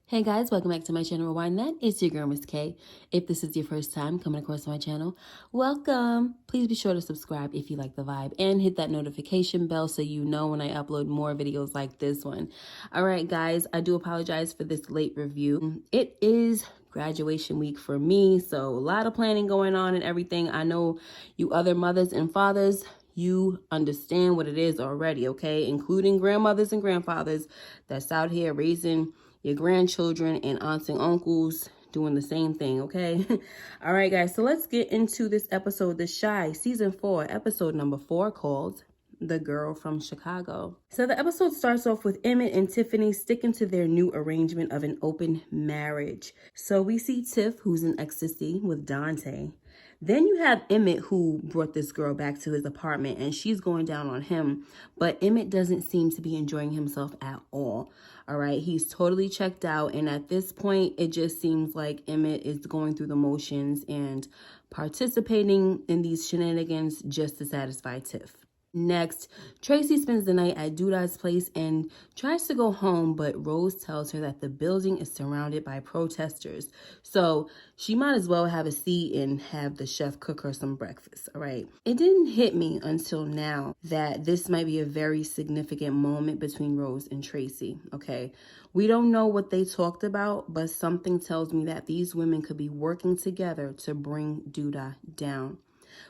Hey guys, welcome back to my channel Rewind That. It's your girl Miss K. If this is your first time coming across my channel, welcome. Please be sure to subscribe if you like the vibe and hit that notification bell so you know when I upload more videos like this one. Alright guys, I do apologize for this late review. It is graduation week for me, so a lot of planning going on and everything. I know you other mothers and fathers, you understand what it is already, okay? Including grandmothers and grandfathers that's out here raising your grandchildren and aunts and uncles doing the same thing, okay? All right, guys, so let's get into this episode, The Shy, Season 4, episode number 4, called The Girl from Chicago. So the episode starts off with Emmett and Tiffany sticking to their new arrangement of an open marriage. So we see Tiff, who's in ecstasy with Dante. Then you have Emmett, who brought this girl back to his apartment, and she's going down on him. But Emmett doesn't seem to be enjoying himself at all. All right, he's totally checked out. And at this point, it just seems like Emmett is going through the motions and participating in these shenanigans just to satisfy Tiff. Next, Tracy spends the night at Duda's place and tries to go home, but Rose tells her that the building is surrounded by protesters. So she might as well have a seat and have the chef cook her some breakfast, all right? It didn't hit me until now that this might be a very significant moment between Rose and Tracy, okay? We don't know what they talked about, but something tells me that these women could be working together to bring Duda down.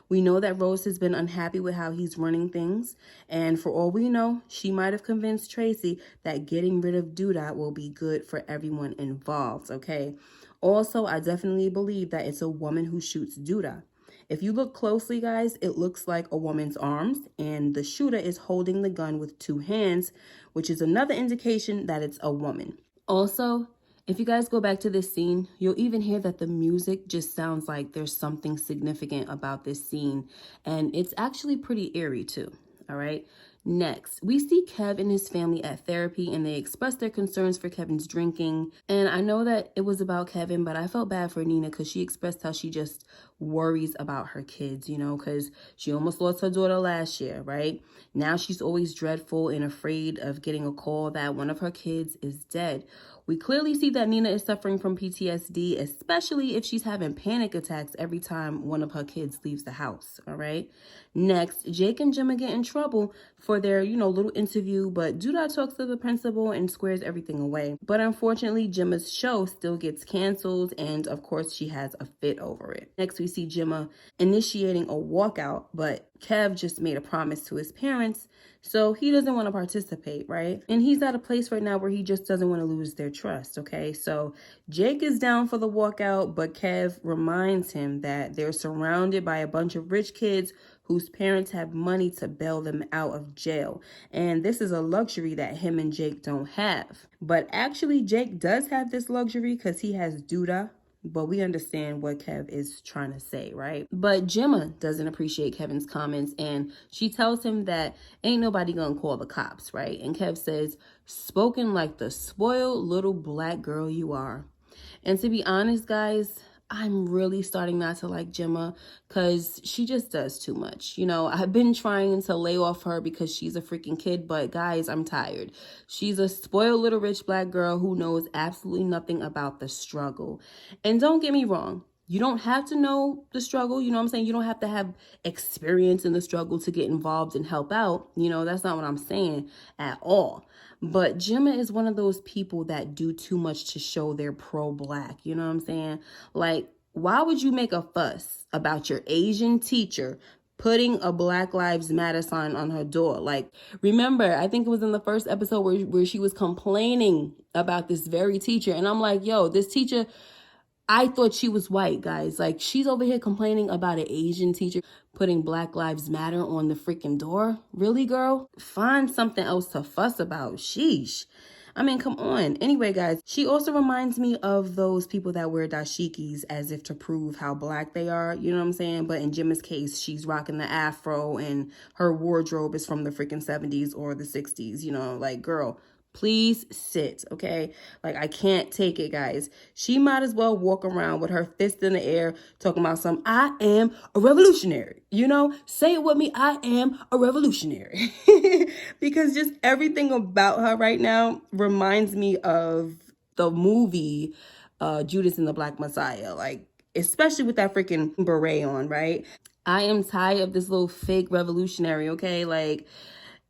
We know that Rose has been unhappy with how he's running things, and for all we know, she might have convinced Tracy that getting rid of Duda will be good for everyone involved, okay? Also, I definitely believe that it's a woman who shoots Duda. If you look closely, guys, it looks like a woman's arms, and the shooter is holding the gun with two hands, which is another indication that it's a woman. Also, if you guys go back to this scene, you'll even hear that the music just sounds like there's something significant about this scene. And it's actually pretty eerie too, all right? Next, we see Kev and his family at therapy, and they express their concerns for Kevin's drinking. And I know that it was about Kevin, but I felt bad for Nina because she expressed how she just worries about her kids, you know, because she almost lost her daughter last year, right? Now she's always dreadful and afraid of getting a call that one of her kids is dead. We clearly see that Nina is suffering from PTSD, especially if she's having panic attacks every time one of her kids leaves the house, all right? Next, Jake and Jemma get in trouble for their, little interview, but Duda talks to the principal and squares everything away. But unfortunately, Jemma's show still gets canceled, and of course, she has a fit over it. Next, we see Jemma initiating a walkout, but Kev just made a promise to his parents, so he doesn't want to participate, right? And he's at a place right now where he just doesn't want to lose their trust, okay? So Jake is down for the walkout, but Kev reminds him that they're surrounded by a bunch of rich kids whose parents have money to bail them out of jail. And this is a luxury that him and Jake don't have. But actually, Jake does have this luxury because he has Duda. But we understand what Kev is trying to say, right? But Jemma doesn't appreciate Kevin's comments, and she tells him that ain't nobody gonna call the cops, right? And Kev says, spoken like the spoiled little black girl you are. And to be honest, guys, I'm really starting not to like Jemma because she just does too much. I've been trying to lay off her because she's a freaking kid, but guys, I'm tired. She's a spoiled little rich black girl who knows absolutely nothing about the struggle. And don't get me wrong, you don't have to know the struggle, you know what I'm saying? You don't have to have experience in the struggle to get involved and help out. That's not what I'm saying at all. But Jemma is one of those people that do too much to show they're pro-black, you know what I'm saying? Like, why would you make a fuss about your Asian teacher putting a Black Lives Matter sign on her door? Like, remember, I think it was in the first episode where she was complaining about this very teacher. And I'm like, yo, this teacher, I thought she was white, guys. Like, she's over here complaining about an Asian teacher putting Black Lives Matter on the freaking door. Really, girl? Find something else to fuss about. Sheesh. I mean, come on. Anyway, guys, she also reminds me of those people that wear dashikis as if to prove how black they are. You know what I'm saying? But in Jemma's case, she's rocking the afro and her wardrobe is from the freaking 70s or the 60s. Like, girl, please sit, okay? Like, I can't take it, guys. She might as well walk around with her fist in the air talking about I am a revolutionary. Say it with me, I am a revolutionary. Because just everything about her right now reminds me of the movie Judas and the Black Messiah, like, especially with that freaking beret on, right? I am tired of this little fake revolutionary, okay? Like,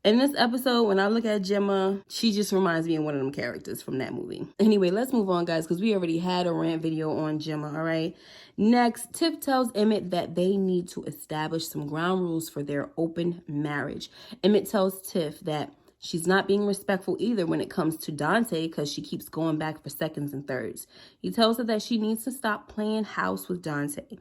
in this episode, when I look at Jemma, she just reminds me of one of them characters from that movie. Anyway, let's move on, guys, because we already had a rant video on Jemma, all right? Next, Tiff tells Emmett that they need to establish some ground rules for their open marriage. Emmett tells Tiff that she's not being respectful either when it comes to Dante because she keeps going back for seconds and thirds. He tells her that she needs to stop playing house with Dante.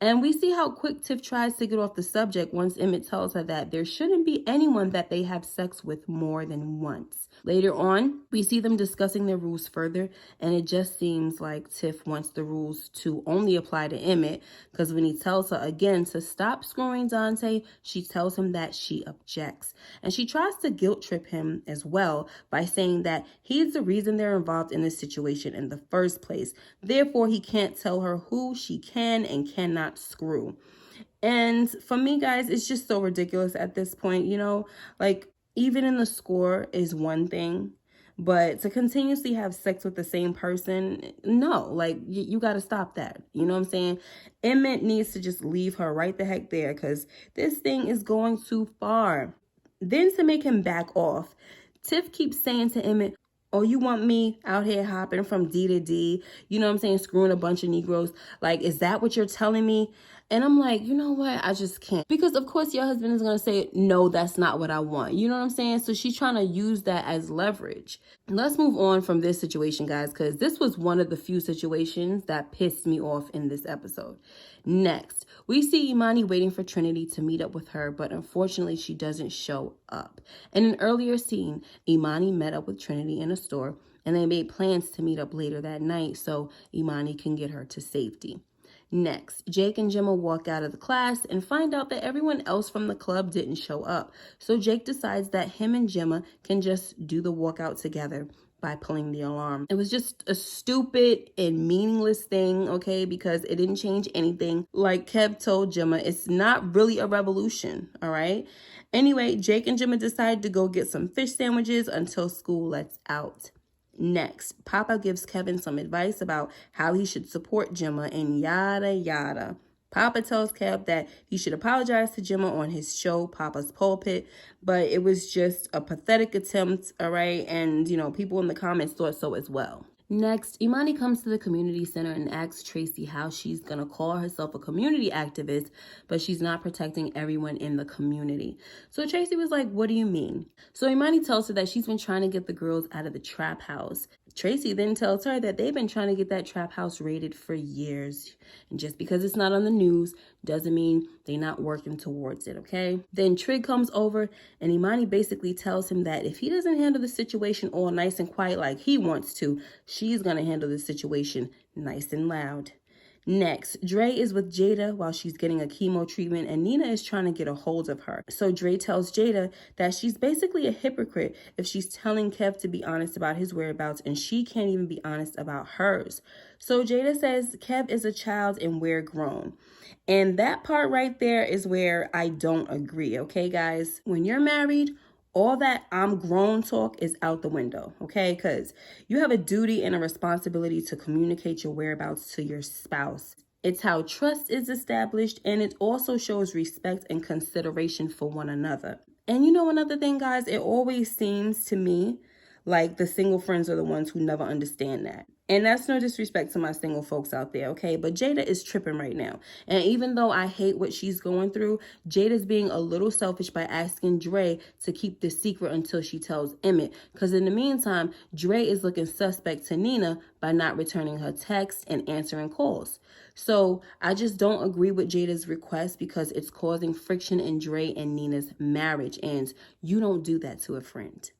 And we see how quick Tiff tries to get off the subject once Emmett tells her that there shouldn't be anyone that they have sex with more than once. Later on, we see them discussing their rules further, and it just seems like Tiff wants the rules to only apply to Emmett, because when he tells her again to stop screwing Dante, she tells him that she objects. And she tries to guilt trip him as well by saying that he's the reason they're involved in this situation in the first place. Therefore, he can't tell her who she can and cannot screw. And for me, guys, it's just so ridiculous at this point, you know, like, even in the score is one thing, but to continuously have sex with the same person, no, like, you got to stop that. You know what I'm saying? Emmett needs to just leave her right the heck there, because this thing is going too far. Then to make him back off, Tiff keeps saying to Emmett, oh, you want me out here hopping from D to D, you know what I'm saying, screwing a bunch of Negroes? Like, is that what you're telling me? And I'm like, you know what? I just can't. Because, of course, your husband is going to say, no, that's not what I want. You know what I'm saying? So she's trying to use that as leverage. Let's move on from this situation, guys, because this was one of the few situations that pissed me off in this episode. Next, we see Imani waiting for Trinity to meet up with her, but unfortunately, she doesn't show up. In an earlier scene, Imani met up with Trinity in a store, and they made plans to meet up later that night so Imani can get her to safety. Next, Jake and Jemma walk out of the class and find out that everyone else from the club didn't show up. So Jake decides that him and Jemma can just do the walkout together by pulling the alarm. It was just a stupid and meaningless thing, okay, because it didn't change anything. Like Kev told Jemma, it's not really a revolution, all right? Anyway, Jake and Jemma decide to go get some fish sandwiches until school lets out. Next, Papa gives Kevin some advice about how he should support Jemma and yada yada. Papa tells Kev that he should apologize to Jemma on his show, Papa's Pulpit, but it was just a pathetic attempt, all right? And, you know, people in the comments thought so as well. Next, Imani comes to the community center and asks Tracy how she's going to call herself a community activist, but she's not protecting everyone in the community. So Tracy was like, what do you mean? So Imani tells her that she's been trying to get the girls out of the trap house. Tracy then tells her that they've been trying to get that trap house raided for years. And just because it's not on the news doesn't mean they're not working towards it, okay? Then Trig comes over and Imani basically tells him that if he doesn't handle the situation all nice and quiet like he wants to, she's going to handle the situation nice and loud. Next, Dre is with Jada while she's getting a chemo treatment and Nina is trying to get a hold of her. So Dre tells Jada that she's basically a hypocrite if she's telling Kev to be honest about his whereabouts and she can't even be honest about hers. So Jada says Kev is a child and we're grown. And that part right there is where I don't agree, okay, guys? When you're married, all that I'm grown talk is out the window, okay? Because you have a duty and a responsibility to communicate your whereabouts to your spouse. It's how trust is established, and it also shows respect and consideration for one another. And you know another thing, guys? It always seems to me like the single friends are the ones who never understand that. And that's no disrespect to my single folks out there, okay? But Jada is tripping right now. And even though I hate what she's going through, Jada's being a little selfish by asking Dre to keep this secret until she tells Emmett. Because in the meantime, Dre is looking suspect to Nina by not returning her texts and answering calls. So I just don't agree with Jada's request because it's causing friction in Dre and Nina's marriage. And you don't do that to a friend.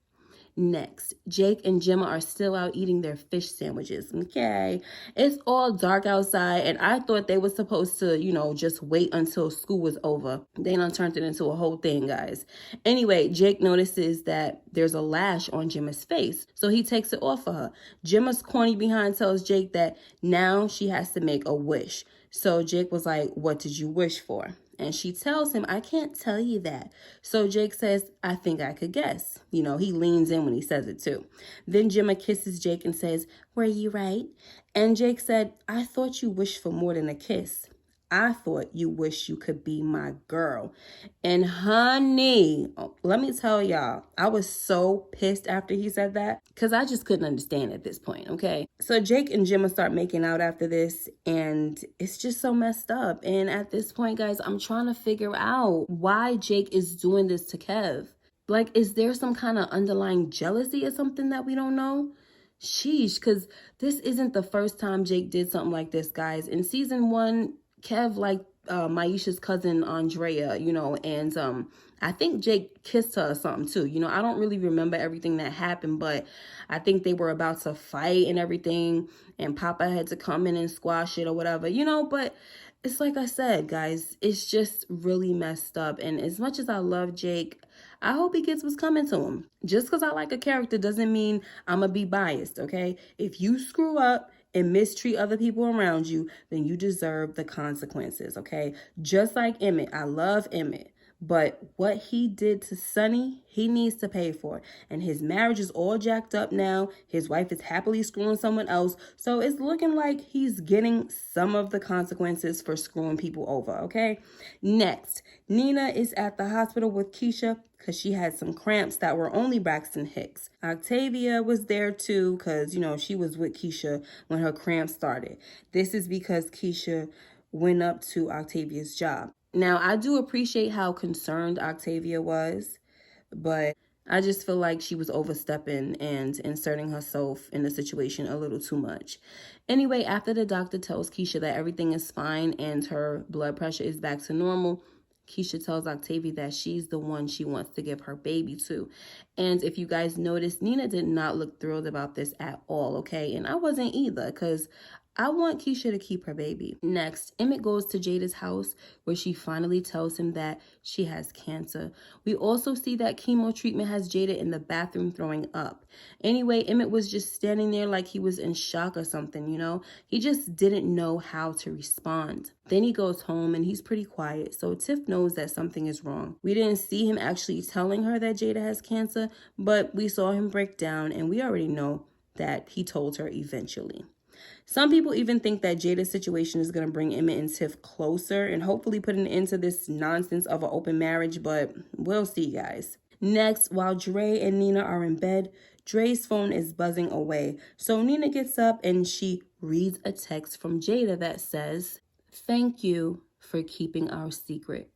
Next, Jake and Jemma are still out eating their fish sandwiches, okay? It's all dark outside, and I thought they were supposed to, you know, just wait until school was over. They done turned it into a whole thing, guys. Anyway, Jake notices that there's a lash on Jemma's face, so he takes it off of her. Jemma's corny behind tells Jake that now she has to make a wish. So Jake was like, what did you wish for? And she tells him, I can't tell you that. So Jake says, I think I could guess. You know, he leans in when he says it too. Then Jemma kisses Jake and says, were you right? And Jake said, I thought you wished for more than a kiss. I thought you wish you could be my girl. And honey, let me tell y'all, I was so pissed after he said that because I just couldn't understand at this point, okay? So Jake and Jemma start making out after this, and it's just so messed up. And at this point, guys, I'm trying to figure out why Jake is doing this to Kev. Like, is there some kind of underlying jealousy or something that we don't know? Sheesh, because this isn't the first time Jake did something like this, guys. In season 1, Kev liked Maisha's cousin Andrea, you know, and I think Jake kissed her or something too. You know, I don't really remember everything that happened, but I think they were about to fight and everything, and Papa had to come in and squash it or whatever, you know, but it's like I said, guys, it's just really messed up. And as much as I love Jake, I hope he gets what's coming to him. Just because I like a character doesn't mean I'm going to be biased, okay? If you screw up and mistreat other people around you, then you deserve the consequences, okay? Just like Emmett. I love Emmett. But what he did to Sonny, he needs to pay for. And his marriage is all jacked up now. His wife is happily screwing someone else. So it's looking like he's getting some of the consequences for screwing people over, okay? Next, Nina is at the hospital with Keisha because she had some cramps that were only Braxton Hicks. Octavia was there too because, you know, she was with Keisha when her cramps started. This is because Keisha went up to Octavia's job. Now, I do appreciate how concerned Octavia was, but I just feel like she was overstepping and inserting herself in the situation a little too much. Anyway, after the doctor tells Keisha that everything is fine and her blood pressure is back to normal, Keisha tells Octavia that she's the one she wants to give her baby to. And if you guys noticed, Nina did not look thrilled about this at all, okay? And I wasn't either, because I want Keisha to keep her baby. Next, Emmett goes to Jada's house where she finally tells him that she has cancer. We also see that chemo treatment has Jada in the bathroom throwing up. Anyway, Emmett was just standing there like he was in shock or something, you know? He just didn't know how to respond. Then he goes home and he's pretty quiet, so Tiff knows that something is wrong. We didn't see him actually telling her that Jada has cancer, but we saw him break down and we already know that he told her eventually. Some people even think that Jada's situation is going to bring Emmett and Tiff closer and hopefully put an end to this nonsense of an open marriage, but we'll see, guys. Next, while Dre and Nina are in bed, Dre's phone is buzzing away. So Nina gets up and she reads a text from Jada that says, "Thank you for keeping our secret."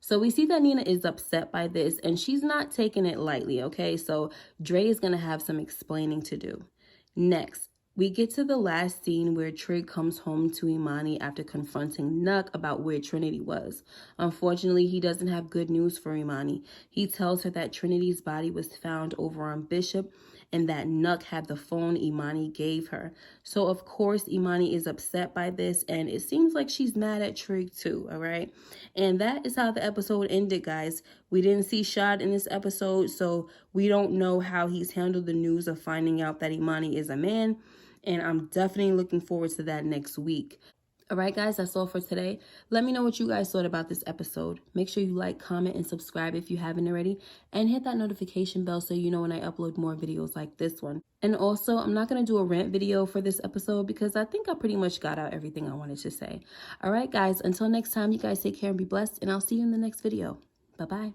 So we see that Nina is upset by this and she's not taking it lightly, okay? So Dre is going to have some explaining to do. Next, we get to the last scene where Trig comes home to Imani after confronting Nuck about where Trinity was. Unfortunately, he doesn't have good news for Imani. He tells her that Trinity's body was found over on Bishop and that Nuck had the phone Imani gave her. So, of course, Imani is upset by this, and it seems like she's mad at Trig too, all right? And that is how the episode ended, guys. We didn't see Shad in this episode, so we don't know how he's handled the news of finding out that Imani is a man. And I'm definitely looking forward to that next week. All right, guys, that's all for today. Let me know what you guys thought about this episode. Make sure you like, comment, and subscribe if you haven't already. And hit that notification bell so you know when I upload more videos like this one. And also, I'm not going to do a rant video for this episode because I think I pretty much got out everything I wanted to say. All right, guys, until next time, you guys take care and be blessed. And I'll see you in the next video. Bye-bye.